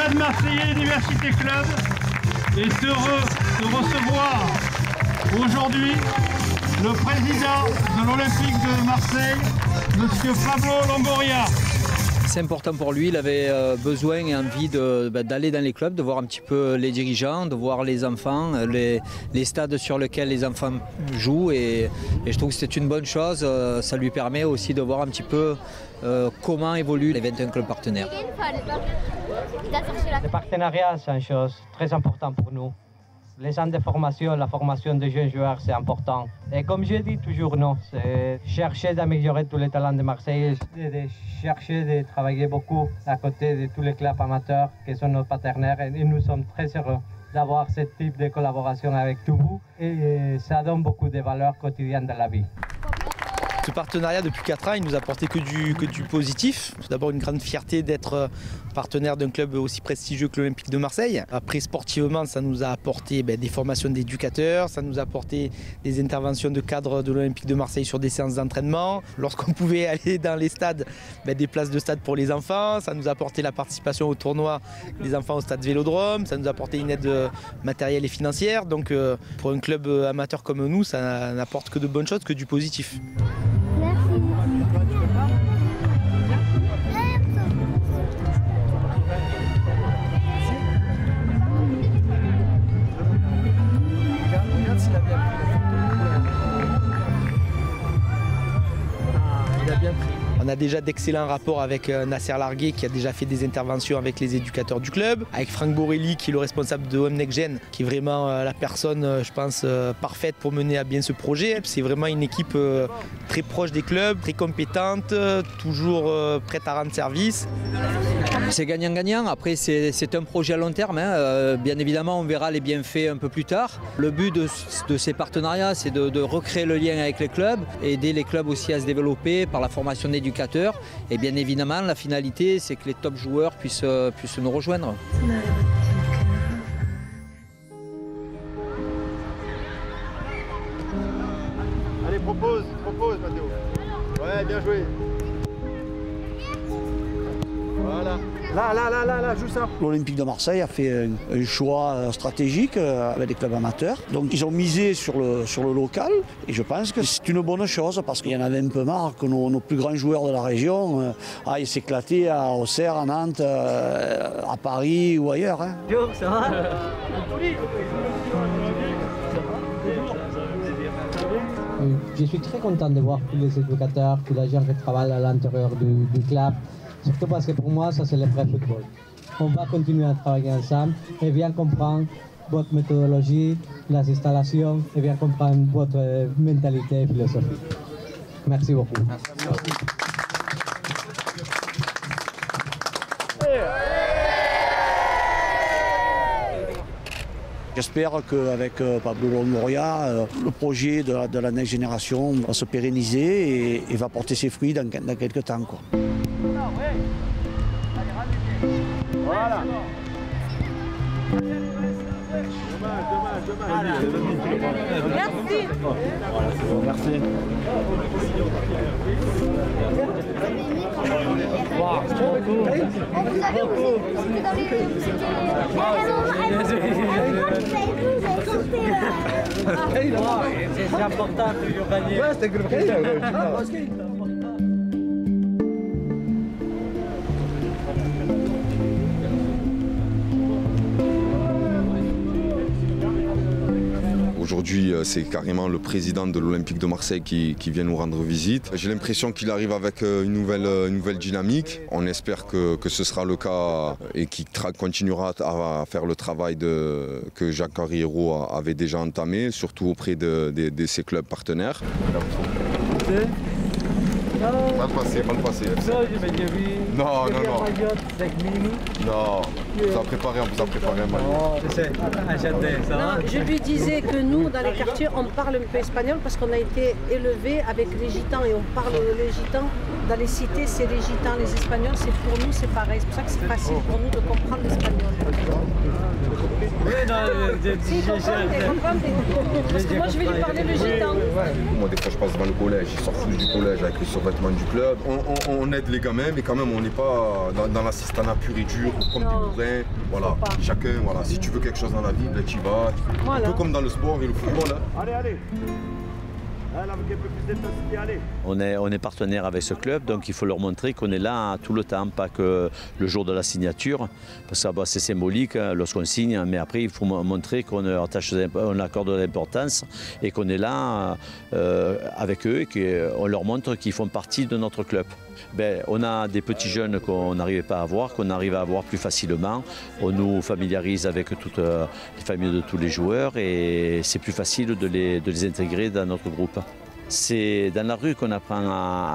Stade Marseillais Université Club est heureux de recevoir aujourd'hui le président de l'Olympique de Marseille, M. Pablo Longoria. C'est important pour lui, il avait besoin et envie d'aller dans les clubs, de voir un petit peu les dirigeants, de voir les enfants, les stades sur lesquels les enfants jouent et je trouve que c'est une bonne chose. Ça lui permet aussi de voir un petit peu comment évoluent les 21 clubs partenaires. Le partenariat, c'est une chose très importante pour nous. Les centres de formation, la formation des jeunes joueurs, c'est important. Et comme je dis toujours, non, c'est chercher d'améliorer tous les talents de Marseille, de chercher de travailler beaucoup à côté de tous les clubs amateurs qui sont nos partenaires. Et nous sommes très heureux d'avoir ce type de collaboration avec vous. Et ça donne beaucoup de valeurs quotidiennes dans la vie. Ce partenariat depuis 4 ans, il nous a apporté que du positif. C'est d'abord une grande fierté d'être partenaire d'un club aussi prestigieux que l'Olympique de Marseille. Après, sportivement, ça nous a apporté des formations d'éducateurs, ça nous a apporté des interventions de cadres de l'Olympique de Marseille sur des séances d'entraînement. Lorsqu'on pouvait aller dans les stades, des places de stade pour les enfants. Ça nous a apporté la participation au tournoi des enfants au stade Vélodrome. Ça nous a apporté une aide matérielle et financière. Donc pour un club amateur comme nous, ça n'apporte que de bonnes choses, que du positif. On a déjà d'excellents rapports avec Nasser Largué qui a déjà fait des interventions avec les éducateurs du club, avec Franck Borelli qui est le responsable de Home Next Gen, qui est vraiment la personne, je pense, parfaite pour mener à bien ce projet. C'est vraiment une équipe très proche des clubs, très compétente, toujours prête à rendre service. C'est gagnant-gagnant, après c'est un projet à long terme, hein. Bien évidemment on verra les bienfaits un peu plus tard. Le but de ces partenariats c'est de recréer le lien avec les clubs, aider les clubs aussi à se développer par la formation d'éducateurs et bien évidemment la finalité c'est que les top joueurs puissent nous rejoindre. Allez, propose Mathéo. Ouais, bien joué. Voilà. Là, joue ça. L'Olympique de Marseille a fait un choix stratégique avec les clubs amateurs. Donc ils ont misé sur le local et je pense que c'est une bonne chose parce qu'il y en avait un peu marre que nos plus grands joueurs de la région aillent s'éclater à Auxerre, à Nantes, à Paris ou ailleurs. Hein. Ça va ? Je suis très content de voir tous les éducateurs, tous les gens qui travaillent à l'intérieur du club. Surtout parce que pour moi, ça c'est le vrai football. On va continuer à travailler ensemble et bien comprendre votre méthodologie, les installations et bien comprendre votre mentalité et philosophie. Merci beaucoup. J'espère qu'avec Pablo Longoria, le projet de la Next Génération va se pérenniser et va porter ses fruits dans quelques temps. Quoi. Voilà. Merci. Voilà, c'est bon, merci. On vous avait oublié dans les... C'est important de toujours gagner. Ouais, c'était que Aujourd'hui, c'est carrément le président de l'Olympique de Marseille qui vient nous rendre visite. J'ai l'impression qu'il arrive avec une nouvelle dynamique. On espère que ce sera le cas et qu'il continuera à faire le travail que Jacques-Henri Hérault avait déjà entamé, surtout auprès de ses clubs partenaires. Pas le passé. Non. Non, on vous a préparé un maillot. Je lui disais que nous, dans les quartiers, on parle un peu espagnol parce qu'on a été élevés avec les gitans et on parle les gitans. Dans les cités, c'est les gitans, les espagnols, c'est pour nous, c'est pareil. C'est pour ça que c'est facile pour nous de comprendre l'espagnol. Oui, Parce que moi je vais lui parler le gitan. Moi des fois je passe devant le collège, ils sortent tous du collège avec les survêtements du club. On aide les gamins mais quand même on n'est pas dans l'assistanat pur et dur comme des bourrins. Voilà, chacun, voilà, si tu veux quelque chose dans la vie, ben tu y vas. Voilà. Un peu comme dans le sport et le football. Hein. Allez. On est partenaire avec ce club, donc il faut leur montrer qu'on est là tout le temps, pas que le jour de la signature, parce que c'est symbolique lorsqu'on signe, mais après il faut montrer qu'on accorde de l'importance et qu'on est là avec eux et qu'on leur montre qu'ils font partie de notre club. On a des petits jeunes qu'on n'arrivait pas à avoir, qu'on arrive à avoir plus facilement. On nous familiarise avec toutes les familles de tous les joueurs et c'est plus facile de les intégrer dans notre groupe. C'est dans la rue qu'on apprend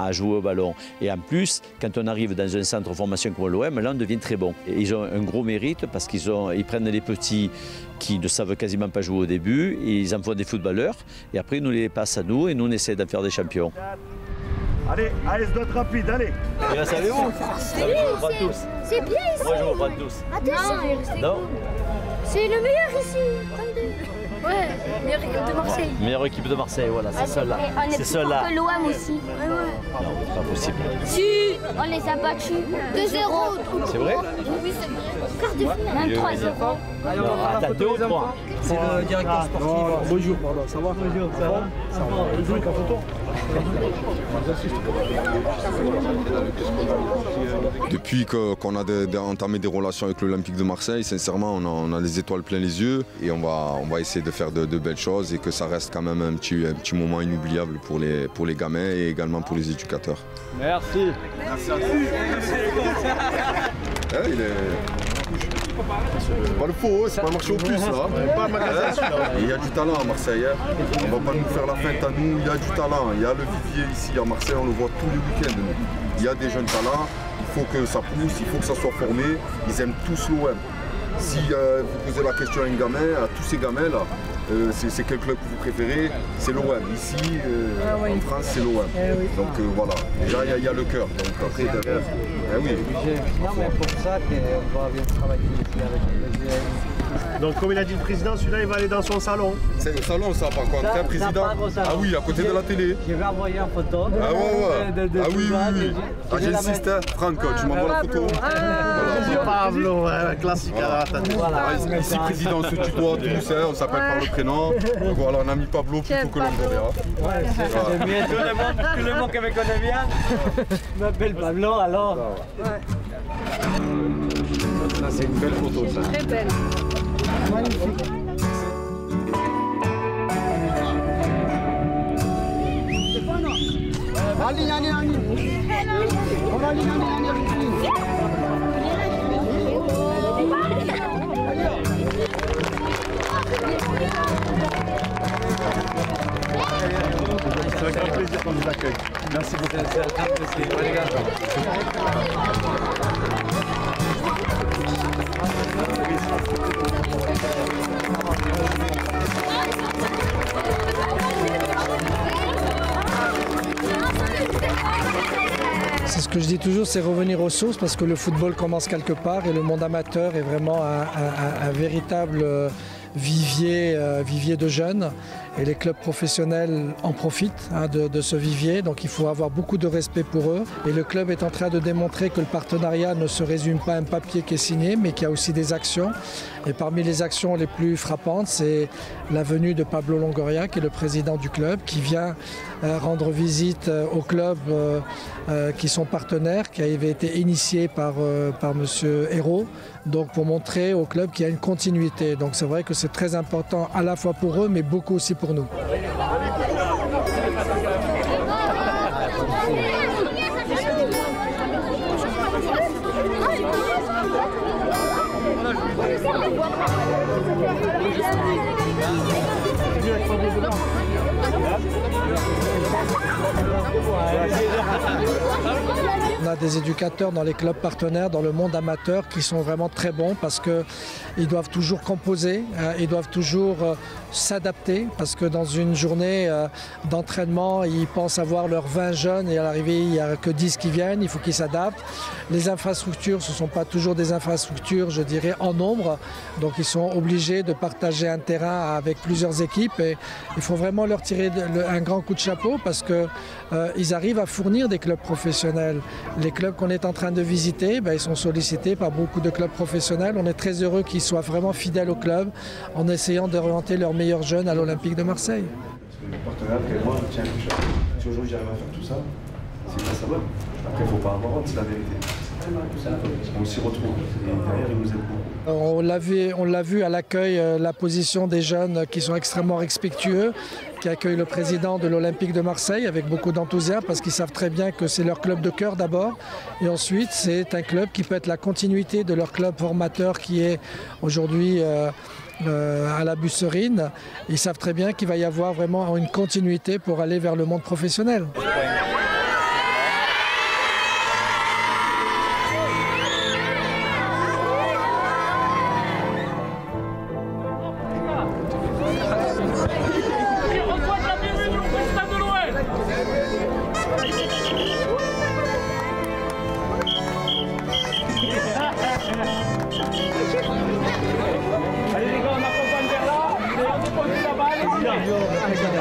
à jouer au ballon. Et en plus, quand on arrive dans un centre de formation comme l'OM, là on devient très bon. Et ils ont un gros mérite parce qu'ils prennent les petits qui ne savent quasiment pas jouer au début, et ils en font des footballeurs et après ils nous les passent à nous et nous on essaie d'en faire des champions. Allez, AS Dot rapide, allez. Et là, savez-vous? C'est bien ici. Moi, je vous prends tous. Non. C'est le meilleur ici. Ouais, meilleure équipe de Marseille. Meilleure équipe de Marseille, voilà, c'est celle-là. C'est celle-là. On est plus fort que l'OM aussi. Non, c'est pas possible. Si, on les a battus 2-0. C'est vrai? Oui, c'est vrai. Quart de finale. Même 3-0. Non, attends, 2 ou 3? C'est le directeur sportif. Bonjour, pardon, ça va? Bonjour, ça va? Ça va. Vous jouez qu'à photo? Depuis qu'on a entamé des relations avec l'Olympique de Marseille, sincèrement, on a les étoiles plein les yeux et on va essayer de faire de belles choses et que ça reste quand même un petit moment inoubliable pour les gamins et également pour les éducateurs. Merci. Merci à vous. Il est... C'est pas le faux, c'est pas marché au plus là. Il y a du talent à Marseille. On va pas nous faire la fête à nous, il y a du talent. Il y a le vivier ici à Marseille, on le voit tous les week-ends. Il y a des jeunes talents, il faut que ça pousse, il faut que ça soit formé. Ils aiment tous l'OM. Si vous posez la question à un gamin, à tous ces gamins là, c'est quel club que vous préférez? C'est l'OM. Ici, en France, c'est l'OM. Donc voilà, déjà il y a le cœur. Donc après derrière, oui. Non mais pour ça qu'on va bien travailler ici avec les GM. Donc comme il a dit le président, celui-là il va aller dans son salon. C'est au salon ça par contre, hein, président? Ah oui, à côté de la télé. Je vais envoyer une photo. Ah ouais. Ah oui. Ah j'insiste, hein. Franck, tu m'envoies la photo. C'est Pablo, classique à la tête. Ici président, on se tutoie tous, on s'appelle par le prénom. Voilà, on a mis Pablo plutôt que l'Angoria. C'est mieux, tout le monde qui me connaît bien m'appelle Pablo alors. Ça c'est une belle photo ça. Très belle. Magnifique. C'est un grand plaisir qu'on nous accueille. Merci beaucoup. C'est un grand plaisir. C'est ce que je dis toujours, c'est revenir aux sources parce que le football commence quelque part et le monde amateur est vraiment un véritable vivier de jeunes et les clubs professionnels en profitent de ce vivier, donc il faut avoir beaucoup de respect pour eux et le club est en train de démontrer que le partenariat ne se résume pas à un papier qui est signé mais qu'il y a aussi des actions et parmi les actions les plus frappantes c'est la venue de Pablo Longoria qui est le président du club qui vient rendre visite aux clubs qui sont partenaires, qui avait été initié par monsieur Hérault, donc pour montrer au club qu'il y a une continuité. Donc c'est vrai que c'est très important à la fois pour eux mais beaucoup aussi pour nous. On a des éducateurs dans les clubs partenaires, dans le monde amateur, qui sont vraiment très bons parce qu'ils doivent toujours composer, ils doivent toujours s'adapter parce que dans une journée d'entraînement, ils pensent avoir leurs 20 jeunes et à l'arrivée, il n'y a que 10 qui viennent, il faut qu'ils s'adaptent. Les infrastructures, ce ne sont pas toujours des infrastructures, je dirais, en nombre, donc ils sont obligés de partager un terrain avec plusieurs équipes et il faut vraiment leur tirer un grand coup de chapeau parce qu'ils arrivent à fournir des clubs professionnels. Les clubs qu'on est en train de visiter, ils sont sollicités par beaucoup de clubs professionnels. On est très heureux qu'ils soient vraiment fidèles au club en essayant d'orienter leurs meilleurs jeunes à l'Olympique de Marseille. Le partenaire, moi, je tiens quelque chose. Si aujourd'hui j'arrive à faire tout ça, c'est grâce à moi. Après, il ne faut pas avoir honte, c'est la vérité. On s'y retrouve et derrière, ils nous aident beaucoup. On l'a vu à l'accueil, la position des jeunes qui sont extrêmement respectueux, qui accueillent le président de l'Olympique de Marseille avec beaucoup d'enthousiasme parce qu'ils savent très bien que c'est leur club de cœur d'abord. Et ensuite, c'est un club qui peut être la continuité de leur club formateur qui est aujourd'hui à la Busserine. Ils savent très bien qu'il va y avoir vraiment une continuité pour aller vers le monde professionnel.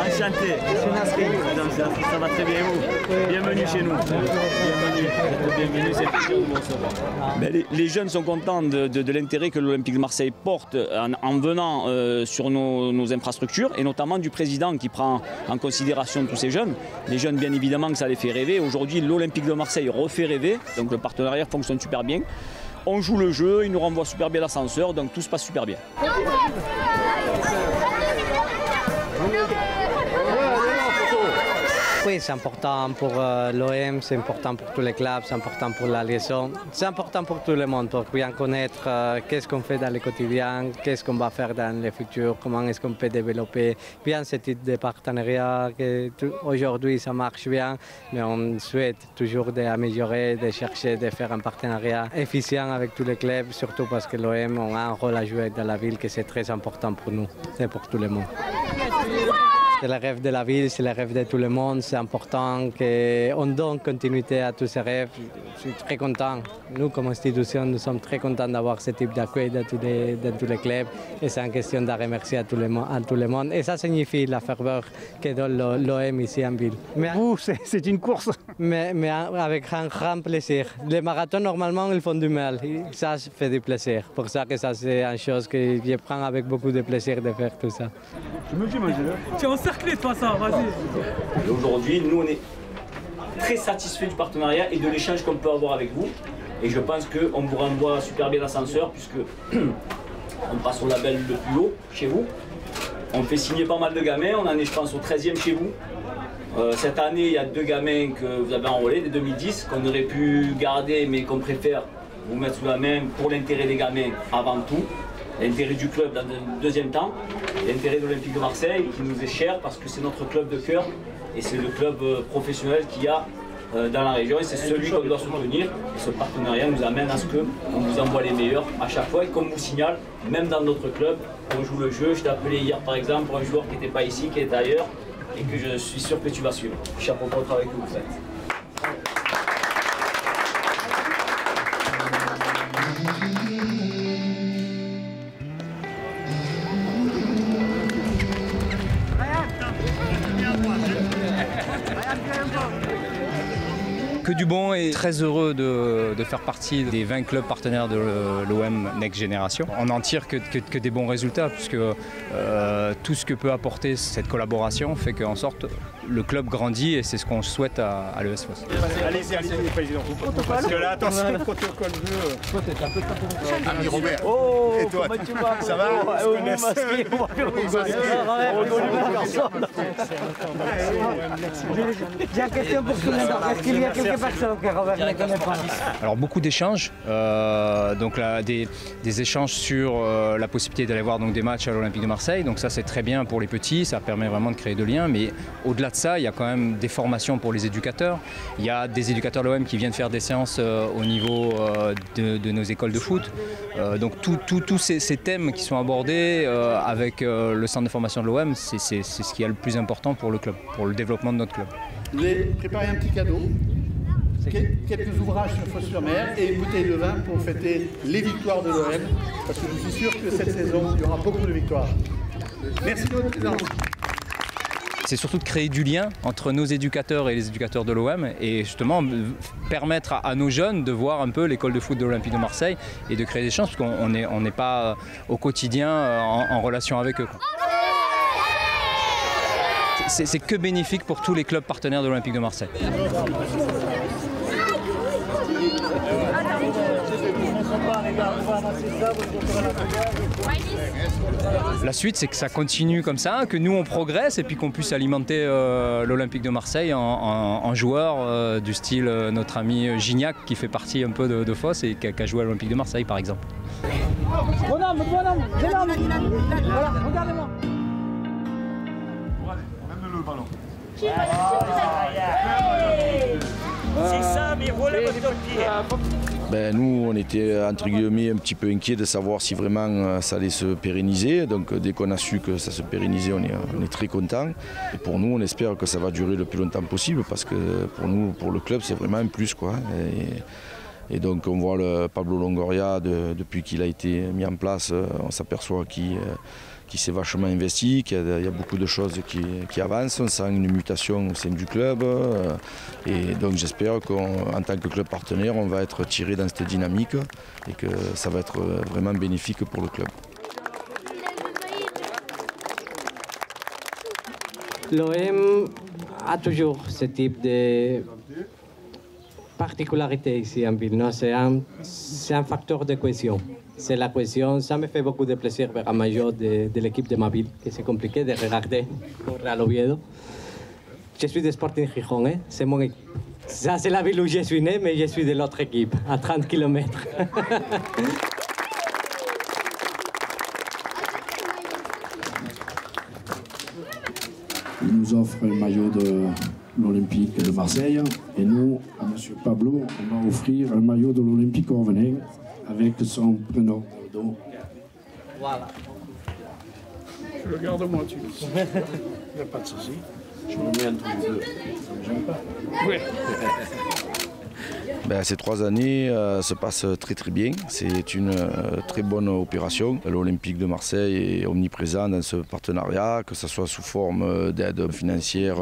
Enchanté. Ça va très bien vous. Bienvenue chez nous. Bienvenue, c'est plaisir de vous recevoir. Les jeunes sont contents de l'intérêt que l'Olympique de Marseille porte en venant sur nos infrastructures et notamment du président qui prend en considération tous ces jeunes. Les jeunes, bien évidemment, que ça les fait rêver. Aujourd'hui, l'Olympique de Marseille refait rêver, donc le partenariat fonctionne super bien. On joue le jeu, il nous renvoie super bien l'ascenseur, donc tout se passe super bien. Oui, c'est important pour l'OM, c'est important pour tous les clubs, c'est important pour la liaison. C'est important pour tout le monde pour bien connaître qu'est-ce qu'on fait dans le quotidien, qu'est-ce qu'on va faire dans le futur, comment est-ce qu'on peut développer bien ce type de partenariat. Aujourd'hui, ça marche bien, mais on souhaite toujours d'améliorer, de chercher de faire un partenariat efficient avec tous les clubs, surtout parce que l'OM a un rôle à jouer dans la ville que c'est très important pour nous et pour tout le monde. C'est le rêve de la ville, c'est le rêve de tout le monde. C'est important qu'on donne continuité à tous ces rêves. Je suis très content. Nous, comme institution, nous sommes très contents d'avoir ce type d'accueil dans tous les clubs. Et c'est une question de remercier à tout le monde. Et ça signifie la ferveur que donne l'OM ici en ville. Mais vous, c'est une course. Mais avec un grand plaisir. Les marathons, normalement, ils font du mal. Ça fait du plaisir. Pour ça que ça, c'est une chose que je prends avec beaucoup de plaisir de faire tout ça. Je me dis, tu es encerclé, toi, ça, vas-y. Aujourd'hui, nous, on est très satisfaits du partenariat et de l'échange qu'on peut avoir avec vous. Et je pense qu'on vous renvoie super bien l'ascenseur puisque on passe au label le plus haut chez vous. On fait signer pas mal de gamins, on en est, je pense, au 13e chez vous. Cette année, il y a 2 gamins que vous avez enrôlés, des 2010, qu'on aurait pu garder, mais qu'on préfère vous mettre sous la main pour l'intérêt des gamins avant tout. L'intérêt du club dans un deuxième temps, l'intérêt de l'Olympique de Marseille qui nous est cher parce que c'est notre club de cœur et c'est le club professionnel qu'il y a dans la région et c'est celui qu'on doit soutenir. Et ce partenariat nous amène à ce qu'on vous envoie les meilleurs à chaque fois et qu'on vous signale, même dans notre club, on joue le jeu. Je t'ai appelé hier par exemple pour un joueur qui n'était pas ici, qui est ailleurs et que je suis sûr que tu vas suivre. Chapeau pour le travail que vous faites. Que du bon et très heureux de faire partie des 20 clubs partenaires de l'OM Next Generation. On n'en tire que des bons résultats puisque tout ce que peut apporter cette collaboration fait qu'en sorte le club grandit et c'est ce qu'on souhaite à l'ES Fos. Allez-y, président. Parce que là, attention, protocole bleu. Ami Robert. Oh, et toi, comment tu vas? Ça va? J'ai une question pour tout le monde. Est-ce qu'il y a quelques personnes que Robert ne connaît pas? Alors beaucoup d'échanges, donc là, des échanges sur la possibilité d'aller voir donc, des matchs à l'Olympique de Marseille. Donc ça c'est très bien pour les petits, ça permet vraiment de créer de liens. Mais au-delà de ça, il y a quand même des formations pour les éducateurs. Il y a des éducateurs de l'OM qui viennent faire des séances au niveau de nos écoles de foot. Donc tous ces thèmes qui sont abordés avec le centre de formation de l'OM, c'est ce qui est le plus important pour le club, pour le développement de notre club. Je vous ai préparé un petit cadeau, quelques ouvrages sur Fos-sur-Mer et une bouteille de vin pour fêter les victoires de l'OM, parce que je suis sûr que cette saison, il y aura beaucoup de victoires. Merci de votre présence. C'est surtout de créer du lien entre nos éducateurs et les éducateurs de l'OM et justement permettre à nos jeunes de voir un peu l'école de foot de l'Olympique de Marseille et de créer des chances parce qu'on n'est pas au quotidien en relation avec eux. C'est que bénéfique pour tous les clubs partenaires de l'Olympique de Marseille. La suite, c'est que ça continue comme ça, que nous on progresse et puis qu'on puisse alimenter l'Olympique de Marseille en joueurs du style notre ami Gignac qui fait partie un peu de Fos et qui a joué à l'Olympique de Marseille par exemple. Bonhomme, j'ai l'homme. Voilà, regardez-moi. Le ballon. C'est ça, mais voilà votre pied. Ben, nous, on était entre guillemets un petit peu inquiets de savoir si vraiment ça allait se pérenniser. Donc dès qu'on a su que ça se pérennisait, on est très contents. Et pour nous, on espère que ça va durer le plus longtemps possible parce que pour nous, pour le club, c'est vraiment un plus, quoi. Et donc on voit le Pablo Longoria, depuis qu'il a été mis en place, on s'aperçoit qu'il s'est vachement investi, qu'il y a beaucoup de choses qui avancent, on sent une mutation au sein du club. Et donc j'espère qu'en tant que club partenaire, on va être tiré dans cette dynamique et que ça va être vraiment bénéfique pour le club. L'OM a toujours ce type de particularité ici en ville. C'est un facteur de cohésion. C'est la cohésion. Ça me fait beaucoup de plaisir vers un maillot de l'équipe de ma ville, que c'est compliqué de regarder au Real Oviedo. Je suis de Sporting Gijón, hein? C'est mon équipe. Ça, c'est la ville où je suis né, mais je suis de l'autre équipe, à 30 km. Il nous offre un maillot de l'Olympique de Marseille et nous, à M. Pablo, on va offrir un maillot de l'Olympique Orvenay avec son prénom dans le dos. Voilà. Regarde-moi, tu Il n'y a pas de souci. Je me mets entre les deux. Ça ne me gêne pas. Oui. Ben, ces 3 années se passent très très bien. C'est une très bonne opération. L'Olympique de Marseille est omniprésent dans ce partenariat, que ce soit sous forme d'aide financière.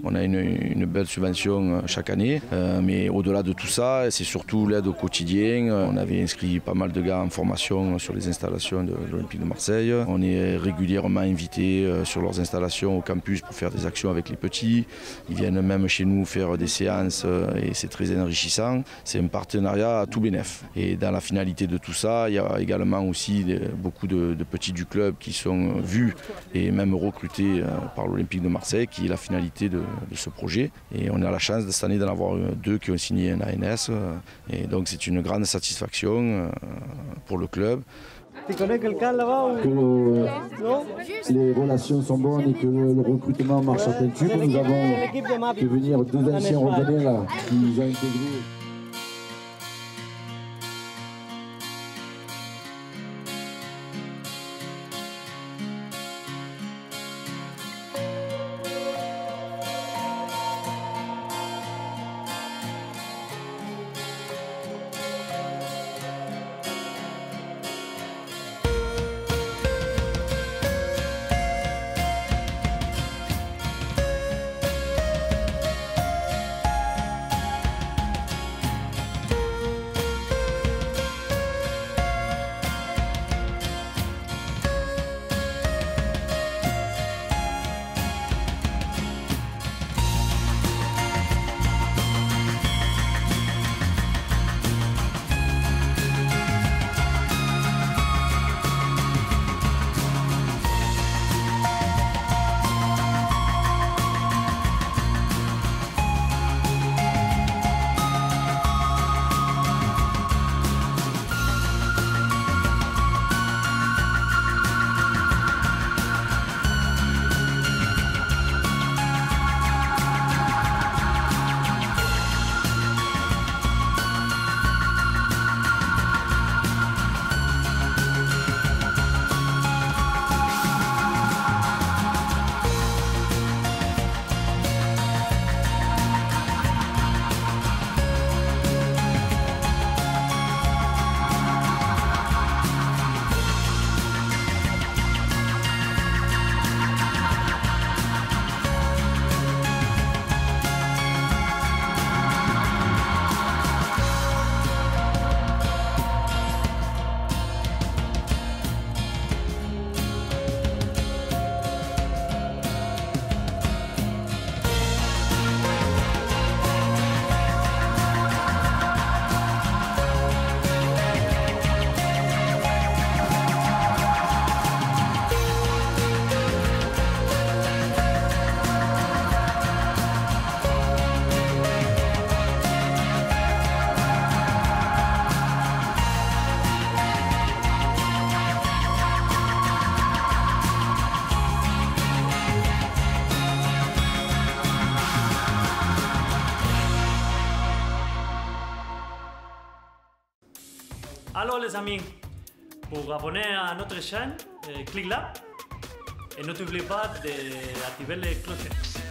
On a une belle subvention chaque année. Mais au-delà de tout ça, c'est surtout l'aide au quotidien. On avait inscrit pas mal de gars en formation sur les installations de l'Olympique de Marseille. On est régulièrement invités sur leurs installations au campus pour faire des actions avec les petits. Ils viennent même chez nous faire des séances et c'est très enrichissant. C'est un partenariat à tout bénef. Et dans la finalité de tout ça, il y a également aussi beaucoup de petits du club qui sont vus et même recrutés par l'Olympique de Marseille, qui est la finalité de ce projet. Et on a la chance de cette année d'en avoir 2 qui ont signé un ANS. Et donc c'est une grande satisfaction pour le club. Tu connais quelqu'un là-bas Que les relations sont bonnes et que le recrutement marche à plein tube. Nous avons fait venir 2 anciens revenus là qui nous ont intégrés. Alors les amis, pour abonner à notre chaîne, clique là et n'oubliez pas d'activer les clochettes.